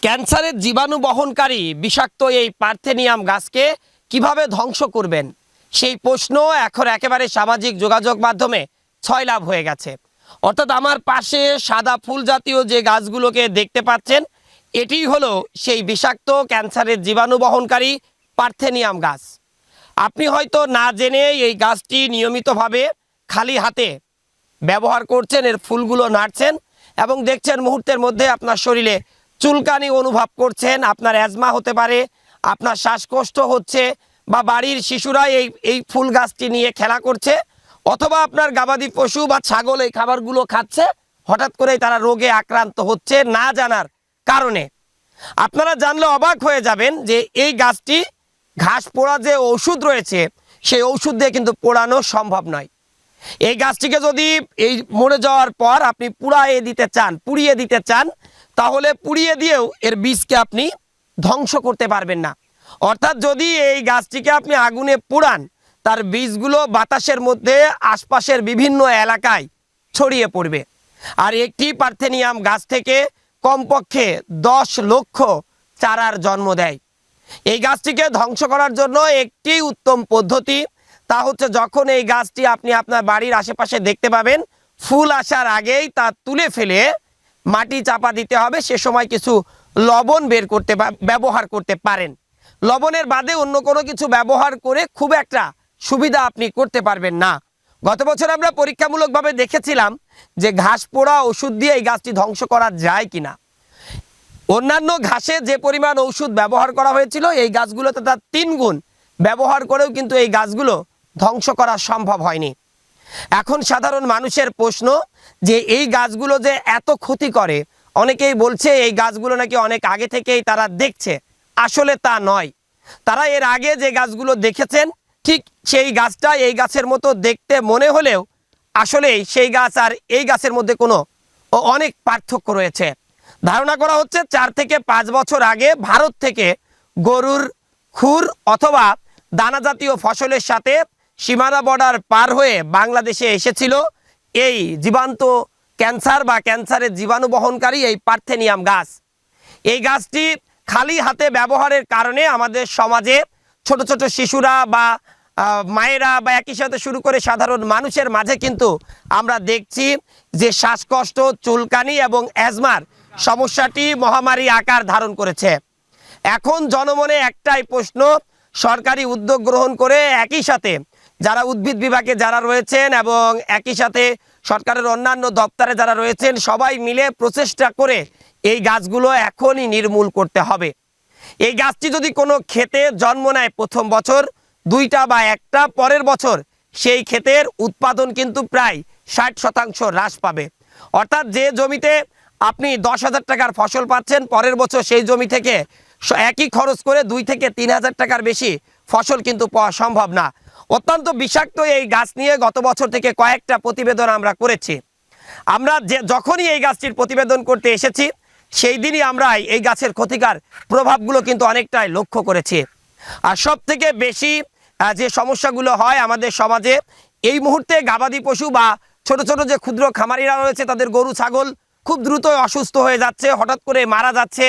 ক্যান্সারের জীবাণু বহনকারী বিষাক্ত এই পার্থেনিয়াম গাছকে কিভাবে ধ্বংস করবেন সেই প্রশ্ন এখন একেবারে সামাজিক যোগাযোগ মাধ্যমে ছয়লাভ হয়ে গেছে। অর্থাৎ আমার পাশে সাদা ফুল জাতীয় যে গাছগুলোকে দেখতে পাচ্ছেন, এটি হলো সেই বিষাক্ত ক্যান্সারের জীবাণু বহনকারী পার্থেনিয়াম গাছ। আপনি হয়তো না জেনে এই গাছটি নিয়মিতভাবে খালি হাতে ব্যবহার করছেন, এর ফুলগুলো নাড়ছেন এবং দেখছেন মুহূর্তের মধ্যে আপনার শরীরে চুলকানি অনুভব করছেন, আপনার অ্যাজমা হতে পারে, আপনার শ্বাসকষ্ট হচ্ছে, বা বাড়ির শিশুরা এই ফুল গাছটি নিয়ে খেলা করছে, অথবা আপনার গবাদি পশু বা ছাগল এই খাবারগুলো খাচ্ছে, হঠাৎ করেই তারা রোগে আক্রান্ত হচ্ছে না জানার কারণে। আপনারা জানলে অবাক হয়ে যাবেন যে এই গাছটি ঘাস পোড়া যে ওষুধ রয়েছে সেই ওষুধ দিয়ে কিন্তু পোড়ানো সম্ভব নয়। এই গাছটিকে যদি এই মরে যাওয়ার পর আপনি পুড়িয়ে দিতে চান তাহলে পুড়িয়ে দিয়েও এর বীজকে আপনি ধ্বংস করতে পারবেন না। অর্থাৎ যদি এই গাছটিকে আপনি আগুনে পোড়ান, তার বীজগুলো বাতাসের মধ্যে আশপাশের বিভিন্ন এলাকায় ছড়িয়ে পড়বে। আর একটি পার্থেনিয়াম গাছ থেকে কমপক্ষে 10 লক্ষ চারার জন্ম দেয়। এই গাছটিকে ধ্বংস করার জন্য একটি উত্তম পদ্ধতি, তা হচ্ছে যখন এই গাছটি আপনি আপনার বাড়ির আশেপাশে দেখতে পাবেন, ফুল আসার আগেই তা তুলে ফেলে মাটি চাপা দিতে হবে। সে সময় কিছু লবণ ব্যবহার করতে পারেন। লবণের বাদে অন্য কোনো কিছু ব্যবহার করে খুব একটা সুবিধা আপনি করতে পারবেন না। গত বছর আমরা পরীক্ষামূলকভাবে দেখেছিলাম যে ঘাস পোড়া ওষুধ দিয়ে এই গাছটি ধ্বংস করা যায় কিনা। অন্যান্য ঘাসে যে পরিমাণ ওষুধ ব্যবহার করা হয়েছিল, এই গাছগুলোতে তার 3 গুণ ব্যবহার করেও কিন্তু এই গাছগুলো ধ্বংস করা সম্ভব হয়নি। এখন সাধারণ মানুষের প্রশ্ন যে এই গাছগুলো যে এত ক্ষতি করে, অনেকেই বলছে এই গাছগুলো নাকি অনেক আগে থেকেই তারা দেখছে। আসলে তা নয়। তারা এর আগে যে গাছগুলো দেখেছেন ঠিক সেই গাছটা এই গাছের মতো দেখতে মনে হলেও আসলেই সেই গাছ আর এই গাছের মধ্যে অনেক পার্থক্য রয়েছে। ধারণা করা হচ্ছে 4 থেকে 5 বছর আগে ভারত থেকে গরুর খুর অথবা দানা জাতীয় ফসলের সাথে সীমানা বর্ডার পার হয়ে বাংলাদেশে এসেছিল এই জীবান্ত ক্যান্সার বা ক্যান্সারের জীবাণু বহনকারী এই পার্থেনিয়াম গাছ। এই গাছটি খালি হাতে ব্যবহারের কারণে আমাদের সমাজে ছোট ছোট শিশুরা বা মায়েরা বা একই সাথে শুরু করে সাধারণ মানুষের মাঝে কিন্তু আমরা দেখছি যে শ্বাসকষ্ট, চুলকানি এবং অ্যাজমার সমস্যাটি মহামারী আকার ধারণ করেছে। এখন জনমনে একটাই প্রশ্ন, সরকারি উদ্যোগ গ্রহণ করে একই সাথে যারা উদ্ভিদ বিভাগে যারা রয়েছেন এবং একই সাথে সরকারের অন্যান্য দপ্তরে যারা রয়েছেন, সবাই মিলে প্রচেষ্টা করে এই গাছগুলো এখনই নির্মূল করতে হবে। এই গাছটি যদি কোনো ক্ষেতে জন্ম নেয় প্রথম বছর 2টা বা 1টা, পরের বছর সেই ক্ষেতের উৎপাদন কিন্তু প্রায় 60% হ্রাস পাবে। অর্থাৎ যে জমিতে আপনি 10,000 টাকার ফসল পাচ্ছেন, পরের বছর সেই জমি থেকে একই খরচ করে 2 থেকে 3,000 টাকার বেশি ফসল কিন্তু পাওয়া সম্ভব না। অত্যন্ত বিষাক্ত এই গাছ নিয়ে গত বছর থেকে কয়েকটা প্রতিবেদন আমরা করেছি। আমরা যখনই এই গাছটির প্রতিবেদন করতে এসেছি সেই দিনই আমরা এই গাছের ক্ষতিকার প্রভাবগুলো কিন্তু অনেকটাই লক্ষ্য করেছি। আর সব থেকে বেশি যে সমস্যাগুলো হয় আমাদের সমাজে এই মুহূর্তে গবাদি পশু বা ছোট ছোট যে ক্ষুদ্র খামারিরা রয়েছে, তাদের গরু ছাগল খুব দ্রুত অসুস্থ হয়ে যাচ্ছে, হঠাৎ করে মারা যাচ্ছে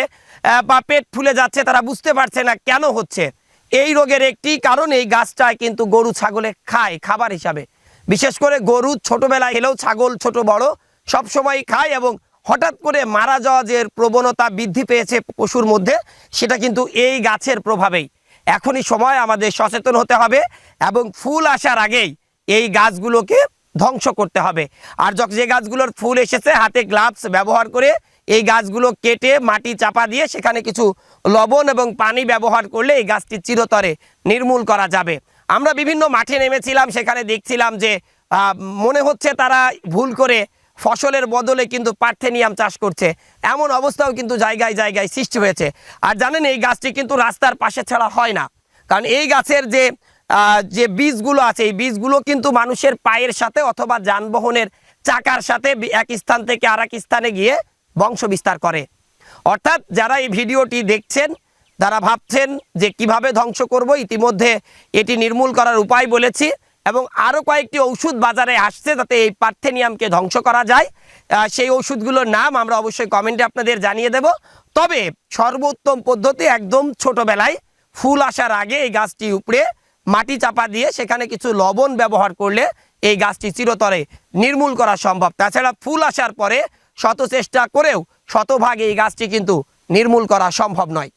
বা পেট ফুলে যাচ্ছে, তারা বুঝতে পারছে না কেন হচ্ছে। এই রোগের একটি কারণ এই গাছটায় কিন্তু গরু ছাগলে খায় খাবার হিসাবে। বিশেষ করে গরু ছোটবেলায় এলেও ছাগল ছোট বড় সব সময় খায় এবং হঠাৎ করে মারা যাওয়া যে প্রবণতা বৃদ্ধি পেয়েছে পশুর মধ্যে, সেটা কিন্তু এই গাছের প্রভাবেই। এখনই সময় আমাদের সচেতন হতে হবে এবং ফুল আসার আগেই এই গাছগুলোকে ধ্বংস করতে হবে। আর যে গাছগুলোর ফুল এসেছে হাতে গ্লাভস ব্যবহার করে এই গাছগুলো কেটে মাটি চাপা দিয়ে সেখানে কিছু লবণ এবং পানি ব্যবহার করলে এই গাছটি চিরতরে নির্মূল করা যাবে। আমরা বিভিন্ন মাঠে নেমেছিলাম, সেখানে দেখছিলাম যে মনে হচ্ছে তারা ভুল করে ফসলের বদলে কিন্তু পার্থেনিয়াম চাষ করছে। এমন অবস্থাও কিন্তু জায়গায় জায়গায় সৃষ্টি হয়েছে। আর জানেন, এই গাছটি কিন্তু রাস্তার পাশে ছাড়া হয় না, কারণ এই গাছের যে বীজগুলো আছে এই বীজগুলো কিন্তু মানুষের পায়ের সাথে অথবা যানবাহনের চাকার সাথে এক স্থান থেকে আরেক স্থানে গিয়ে বংশ বিস্তার করে। অর্থাৎ যারা এই ভিডিওটি দেখছেন তারা ভাবছেন যে কিভাবে ধ্বংস করব, ইতিমধ্যে এটি নির্মূল করার উপায় বলেছি এবং আরও কয়েকটি ঔষধ বাজারে আসছে যাতে এই পার্থেনিয়ামকে ধ্বংস করা যায়। সেই ওষুধগুলোর নাম আমরা অবশ্যই কমেন্টে আপনাদের জানিয়ে দেব। তবে সর্বোত্তম পদ্ধতি একদম ছোটবেলায় ফুল আসার আগে এই গাছটি উপড়ে মাটি চাপা দিয়ে সেখানে কিছু লবণ ব্যবহার করলে এই গাছটি চিরতরে নির্মূল করা সম্ভব। তাছাড়া ফুল আসার পরে শত চেষ্টা করেও শতভাগ এই গাছটি কিন্তু নির্মূল করা সম্ভব নয়।